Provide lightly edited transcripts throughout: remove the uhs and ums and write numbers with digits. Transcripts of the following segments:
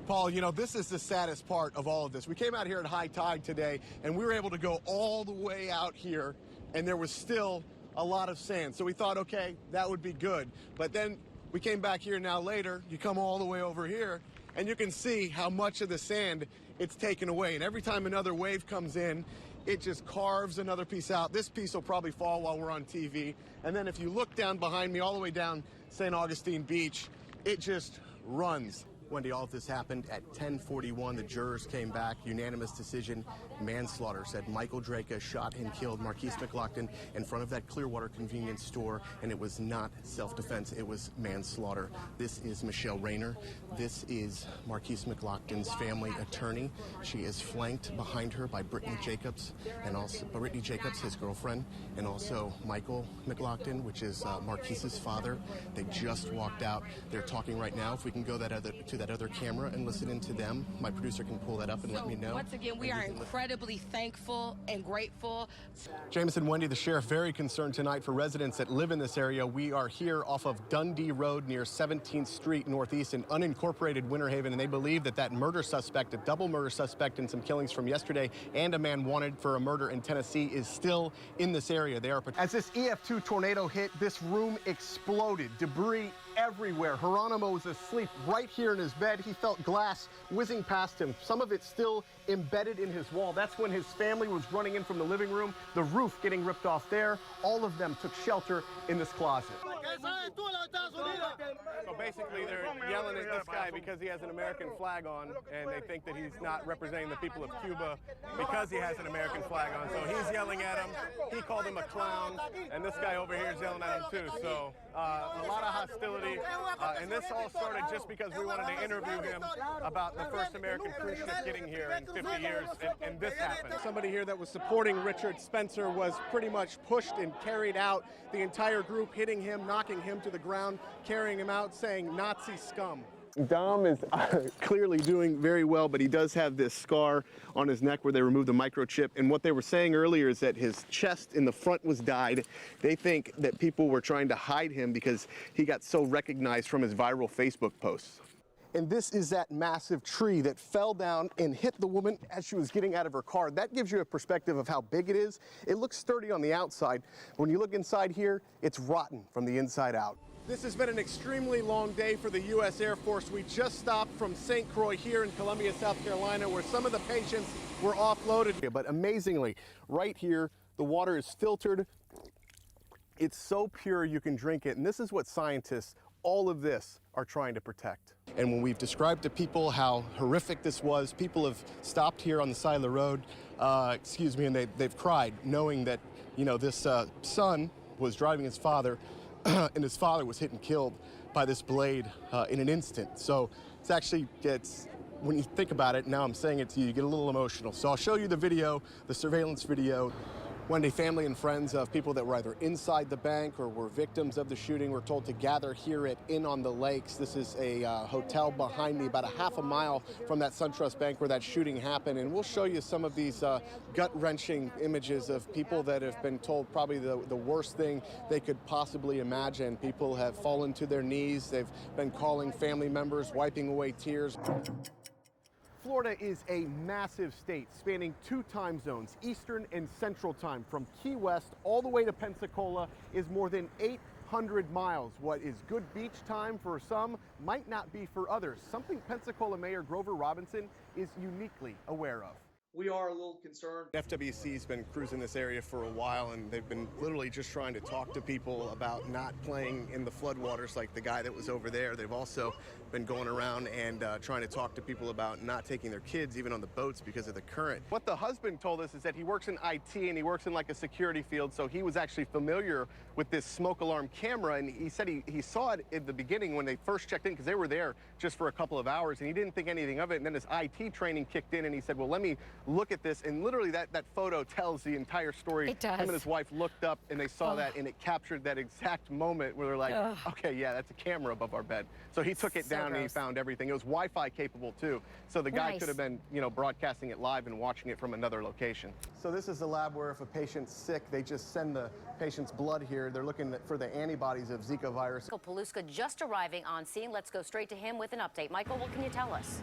Paul, you know, this is the saddest part of all of this. We came out here at high tide today, and we were able to go all the way out here, and there was still a lot of sand. So we thought, okay, that would be good. But then we came back here now later, you come all the way over here, and you can see how much of the sand it's taken away. And every time another wave comes in, it just carves another piece out. This piece will probably fall while we're on TV. And then if you look down behind me, all the way down St. Augustine Beach, it just runs. Wendy, all of this happened at 10:41. The jurors came back. Unanimous decision, manslaughter, said Michael Draka shot and killed Marquise McLaughlin in front of that Clearwater convenience store, and it was not self-defense, it was manslaughter. This is Michelle Rayner. This is Marquise McLaughlin's family attorney. She is flanked behind her by Brittany Jacobs, and also Brittany Jacobs, his girlfriend, and also Michael McLaughlin, which is Marquise's father. They just walked out. They're talking right now. If we can go to that other camera and listen into them. My producer can pull that up and let me know. Once again, we are incredibly thankful and grateful. Jameson, Wendy, the sheriff, very concerned tonight for residents that live in this area. We are here off of Dundee Road near 17th Street Northeast in unincorporated Winter Haven, and they believe that that murder suspect, a double murder suspect in some killings from yesterday, and a man wanted for a murder in Tennessee is still in this area. They are. As this EF2 tornado hit, this room exploded. Debris everywhere. Geronimo was asleep right here in his bed. He felt glass whizzing past him. Some of it still embedded in his wall. That's when his family was running in from the living room. The roof getting ripped off there. All of them took shelter in this closet. So basically they're yelling at this guy because he has an American flag on, and they think that he's not representing the people of Cuba because he has an American flag on. So he's yelling at him. He called him a clown, and this guy over here is yelling at him too. So a lot of hostility, and this all started just because we wanted to interview him about the first American cruise ship getting here in 50 years, and this happened. Somebody here that was supporting Richard Spencer was pretty much pushed and carried out. The entire group hitting him, knocking him to the ground, carrying him out, saying Nazi scum. Dom is clearly doing very well, but he does have this scar on his neck where they removed the microchip. And what they were saying earlier is that his chest in the front was dyed. They think that people were trying to hide him because he got so recognized from his viral Facebook posts. And this is that massive tree that fell down and hit the woman as she was getting out of her car. That gives you a perspective of how big it is. It looks sturdy on the outside. When you look inside here, it's rotten from the inside out. This has been an extremely long day for the U.S. Air Force. We just stopped from St. Croix here in Columbia, South Carolina, where some of the patients were offloaded. But amazingly, right here, the water is filtered. It's so pure you can drink it. And this is what scientists, all of this, are trying to protect. And when we've described to people how horrific this was, people have stopped here on the side of the road, and they've cried, knowing that, you know, this son was driving his father, and his father was hit and killed by this blade in an instant. So it's when you think about it, now I'm saying it to you, you get a little emotional. So I'll show you the video, the surveillance video. Wendy, family and friends of people that were either inside the bank or were victims of the shooting were told to gather here at Inn on the Lakes. This is a hotel behind me, about a half a mile from that SunTrust Bank where that shooting happened. And we'll show you some of these gut-wrenching images of people that have been told probably the worst thing they could possibly imagine. People have fallen to their knees. They've been calling family members, wiping away tears. Florida is a massive state spanning 2 time zones, Eastern and Central Time. From Key West all the way to Pensacola is more than 800 miles. What is good beach time for some might not be for others. Something Pensacola Mayor Grover Robinson is uniquely aware of. We are a little concerned. FWC's been cruising this area for a while, and they've been literally just trying to talk to people about not playing in the floodwaters like the guy that was over there. They've also been going around and trying to talk to people about not taking their kids even on the boats because of the current. What the husband told us is that he works in IT and he works in like a security field, so he was actually familiar with this smoke alarm camera, and he said he saw it at the beginning when they first checked in because they were there just for a couple of hours, and he didn't think anything of it. And then his IT training kicked in, and he said, well, let me look at this. And literally that photo tells the entire story. It does. Him and his wife looked up and they saw that, and it captured that exact moment where they're like, okay, yeah, that's a camera above our bed. So he took it down and he found everything. It was Wi-Fi capable too. So the guy could have been, you know, broadcasting it live and watching it from another location. So this is a lab where if a patient's sick, they just send the patient's blood here. They're looking for the antibodies of Zika virus. Paluska just arriving on scene. Let's go straight to him with an update. Michael, what can you tell us?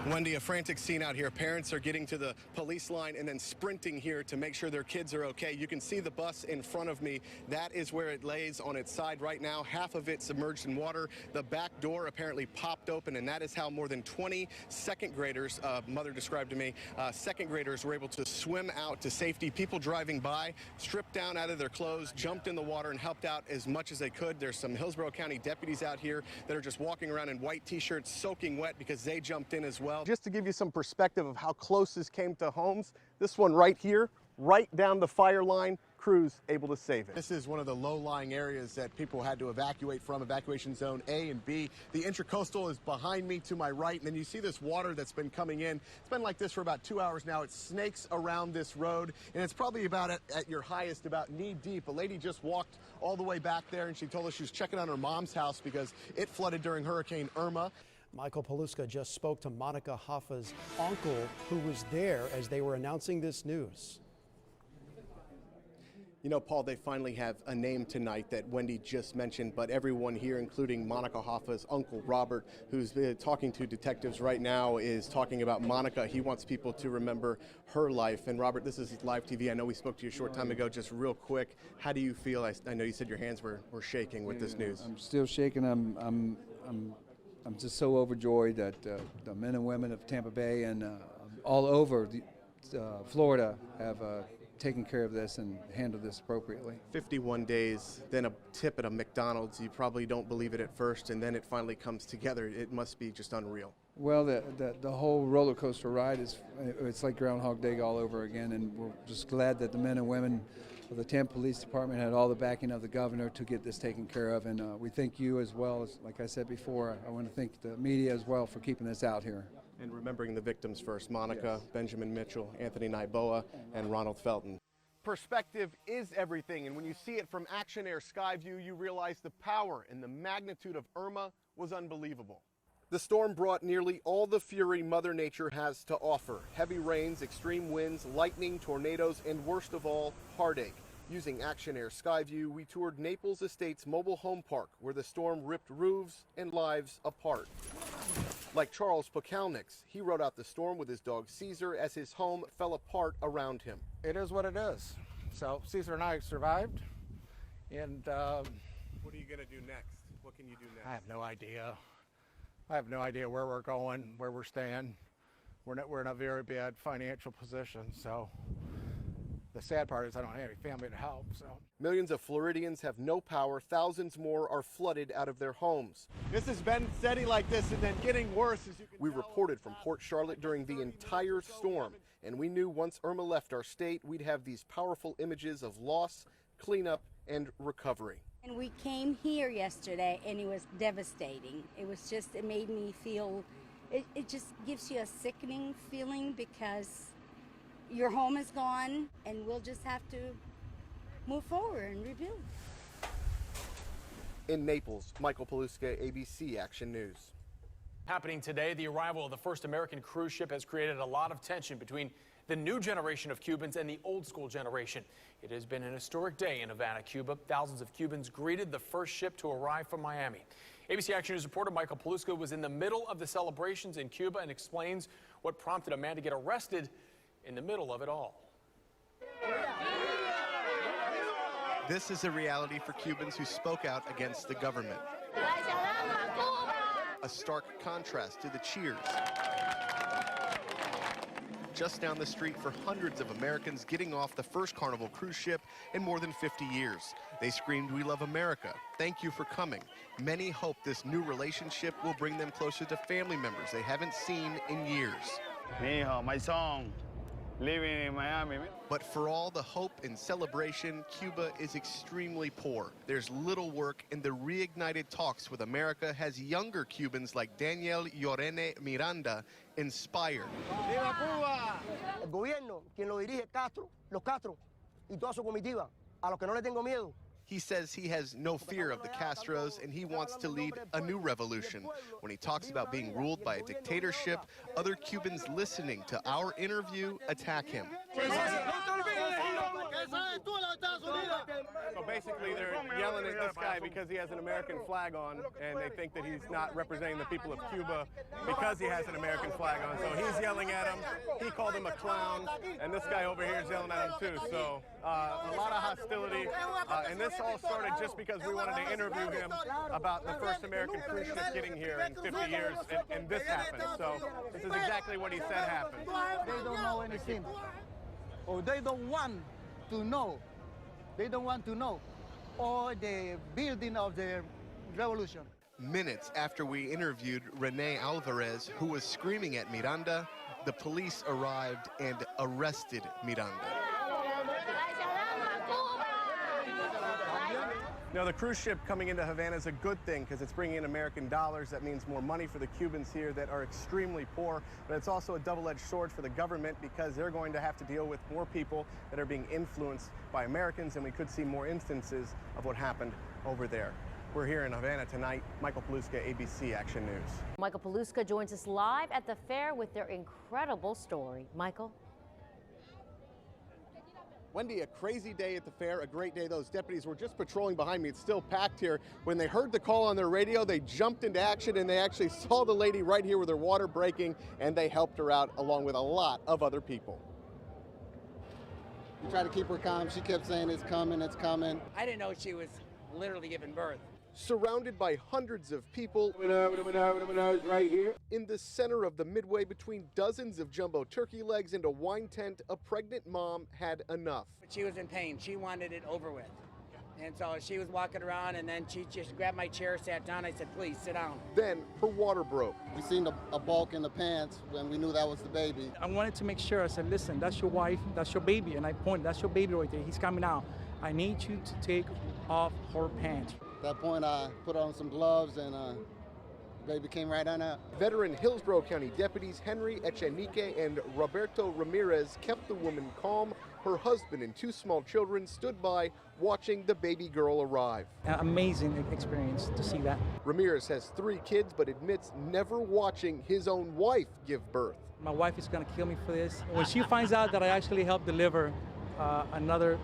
Wendy, a frantic scene out here. Parents are getting to the police line and then sprinting here to make sure their kids are okay. You can see the bus in front of me. That is where it lays on its side right now. Half of it submerged in water. The back door apparently popped open, and that is how more than 20 second graders, mother described to me, second graders were able to swim out to safety. People driving by stripped down out of their clothes, jumped in the water, and helped out as much as they could. There's some Hillsborough County deputies out here that are just walking around in white T-shirts, soaking wet because they jumped in as well. Just to give you some perspective of how close this came to homes, this one right here, right down the fire line, crews able to save it. This is one of the low-lying areas that people had to evacuate from, evacuation zone A and B. The Intracoastal is behind me to my right, and then you see this water that's been coming in. It's been like this for about 2 hours now. It snakes around this road, and it's probably about at your highest, about knee-deep. A lady just walked all the way back there, and she told us she was checking on her mom's house because it flooded during Hurricane Irma. Michael Paluska just spoke to Monica Hoffa's uncle, who was there as they were announcing this news. You know, Paul, they finally have a name tonight that Wendy just mentioned, but everyone here, including Monica Hoffa's uncle, Robert, who's talking to detectives right now, is talking about Monica. He wants people to remember her life. And Robert, this is live TV. I know we spoke to you a short time ago. Just real quick, how do you feel? I know you said your hands were shaking with this news. I'm still shaking. I'm just so overjoyed that the men and women of Tampa Bay and all over Florida have taken care of this and handled this appropriately. 51 days, then a tip at a McDonald's. You probably don't believe it at first, and then it finally comes together. It must be just unreal. Well, the whole roller coaster ride it's like Groundhog Day all over again, and we're just glad that the men and women of the Tampa Police Department had all the backing of the governor to get this taken care of, and we thank you as well. As like I said before, I want to thank the media as well for keeping this out here. And remembering the victims first, Monica, yes, Benjamin Mitchell, Anthony Naiboa, and Ronald Felton. Perspective is everything, and when you see it from Action Air Skyview, you realize the power and the magnitude of Irma was unbelievable. The storm brought nearly all the fury Mother Nature has to offer. Heavy rains, extreme winds, lightning, tornadoes, and worst of all, heartache. Using Action Air Skyview, we toured Naples Estates Mobile Home Park, where the storm ripped roofs and lives apart. Like Charles Pokalniks, he rode out the storm with his dog Caesar as his home fell apart around him. It is what it is. So Caesar and I survived, and what are you going to do next? What can you do next? I have no idea. I have no idea where we're going, where we're staying. We're in a very bad financial position, so the sad part is I don't have any family to help. So millions of Floridians have no power. Thousands more are flooded out of their homes. This has been steady like this and then getting worse. As you can We reported from Port Charlotte during the entire storm, and we knew once Irma left our state, we'd have these powerful images of loss, cleanup, and recovery. And we came here yesterday, and it was devastating. It made me feel, it just gives you a sickening feeling because your home is gone, and we'll just have to move forward and rebuild. In Naples, Michael Paluska, ABC Action News. Happening today, the arrival of the first American cruise ship has created a lot of tension between the new generation of Cubans and the old school generation. It has been an historic day in Havana, Cuba. Thousands of Cubans greeted the first ship to arrive from Miami. ABC Action News reporter Michael Paluska was in the middle of the celebrations in Cuba and explains what prompted a man to get arrested in the middle of it all. This is a reality for Cubans who spoke out against the government. A stark contrast to the cheers just down the street for hundreds of Americans getting off the first Carnival cruise ship in more than 50 years. They screamed, "We love America. Thank you for coming." Many hope this new relationship will bring them closer to family members they haven't seen in years. Mi hijo, my son, living in Miami. But for all the hope and celebration, Cuba is extremely poor. There's little work, and the reignited talks with America has younger Cubans like Daniel Llorene Miranda inspired. ¡Viva Cuba! El gobierno, quien lo dirige, los Castro y toda su comitiva, a los que no le tengo miedo. He says he has no fear of the Castros and he wants to lead a new revolution. When he talks about being ruled by a dictatorship, other Cubans listening to our interview attack him. So basically, they're yelling at this guy because he has an American flag on, and they think that he's not representing the people of Cuba because he has an American flag on. So he's yelling at him. He called him a clown, and this guy over here is yelling at him too. So a lot of hostility, and this all started just because we wanted to interview him about the first American cruise ship getting here in 50 years, and this happened. So this is exactly what he said happened. They don't know anything, or they don't want to know. They don't want to know, or the building of the revolution. Minutes after we interviewed Rene Alvarez, who was screaming at Miranda, the police arrived and arrested Miranda. Now, the cruise ship coming into Havana is a good thing because it's bringing in American dollars. That means more money for the Cubans here that are extremely poor. But it's also a double-edged sword for the government because they're going to have to deal with more people that are being influenced by Americans, and we could see more instances of what happened over there. We're here in Havana tonight. Michael Paluska, ABC Action News. Michael Paluska joins us live at the fair with their incredible story. Michael? Wendy, a crazy day at the fair, a great day. Those deputies were just patrolling behind me. It's still packed here. When they heard the call on their radio, they jumped into action, and they actually saw the lady right here with her water breaking, and they helped her out along with a lot of other people. We tried to keep her calm. She kept saying, it's coming, it's coming. I didn't know she was literally giving birth. Surrounded by hundreds of people right here in the center of the midway between dozens of jumbo turkey legs and a wine tent, a pregnant mom had enough. But she was in pain. She wanted it over with. And so she was walking around, and then she just grabbed my chair, sat down. I said, please sit down. Then her water broke. We seen a bulk in the pants when we knew that was the baby. I wanted to make sure. I said, listen, that's your wife, that's your baby. And I pointed, that's your baby right there. He's coming out. I need you to take off her pants. At that point, I put on some gloves, and the baby came right on out. Veteran Hillsborough County deputies Henry Echenique and Roberto Ramirez kept the woman calm. Her husband and two small children stood by watching the baby girl arrive. An amazing experience to see that. Ramirez has 3 kids, but admits never watching his own wife give birth. My wife is going to kill me for this. When she finds out that I actually helped deliver another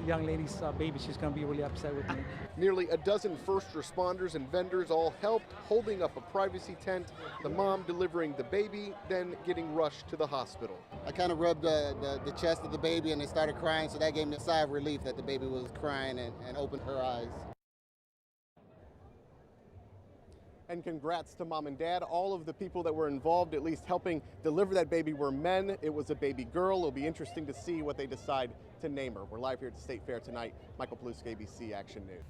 young lady's baby, she's going to be really upset with me. Nearly a dozen first responders and vendors all helped, holding up a privacy tent, the mom delivering the baby, then getting rushed to the hospital. I kind of rubbed the chest of the baby, and it started crying, so that gave me a sigh of relief that the baby was crying and opened her eyes. And congrats to mom and dad. All of the people that were involved, at least helping deliver that baby, were men. It was a baby girl. It'll be interesting to see what they decide to name her. We're live here at the State Fair tonight. Michael Paluska, ABC Action News.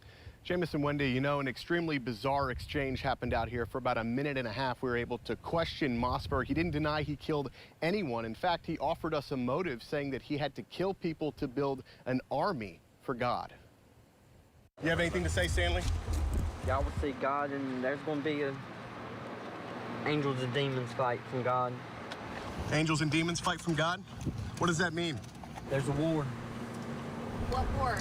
Jameis and Wendy, you know, an extremely bizarre exchange happened out here. For about a minute and a half, we were able to question Mossberg. He didn't deny he killed anyone. In fact, he offered us a motive, saying that he had to kill people to build an army for God. You have anything to say, Stanley? Y'all will see God, and there's going to be angels and demons fight from God. Angels and demons fight from God? What does that mean? There's a war. What war?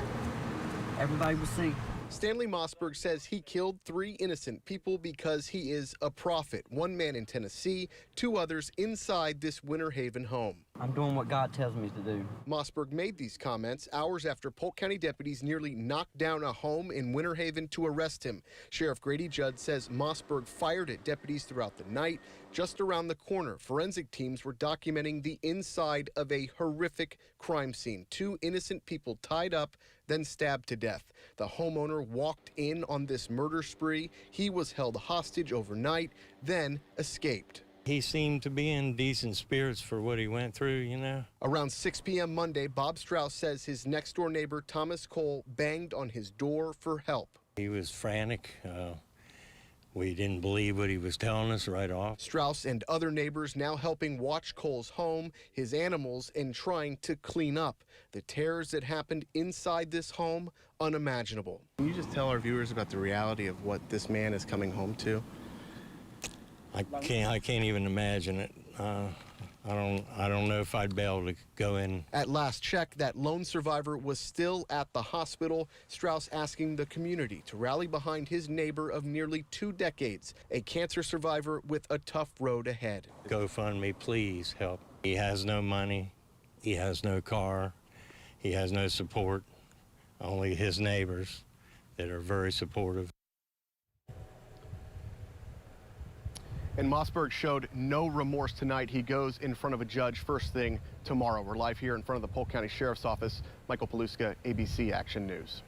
Everybody will see. Stanley Mossberg says he killed 3 innocent people because he is a prophet. 1 man in Tennessee, 2 others inside this Winter Haven home. I'm doing what God tells me to do. Mossberg made these comments hours after Polk County deputies nearly knocked down a home in Winter Haven to arrest him. Sheriff Grady Judd says Mossberg fired at deputies throughout the night. Just around the corner, forensic teams were documenting the inside of a horrific crime scene. 2 innocent people tied up, then stabbed to death. The homeowner walked in on this murder spree. He was held hostage overnight, then escaped. He seemed to be in decent spirits for what he went through, you know. Around 6 p.m. Monday, Bob Strauss says his next-door neighbor, Thomas Cole, banged on his door for help. He was frantic. We didn't believe what he was telling us right off. Strauss and other neighbors now helping watch Cole's home, his animals, and trying to clean up. The terrors that happened inside this home, unimaginable. Can you just tell our viewers about the reality of what this man is coming home to? I can't even imagine it. I don't know if I'd be able to go in. At last check, that lone survivor was still at the hospital. Strauss asking the community to rally behind his neighbor of nearly 2 decades, a cancer survivor with a tough road ahead. GoFundMe, please help. He has no money. He has no car. He has no support. only his neighbors that are very supportive. And Mossberg showed no remorse tonight. He goes in front of a judge first thing tomorrow. We're live here in front of the Polk County Sheriff's Office. Michael Paluska, ABC Action News.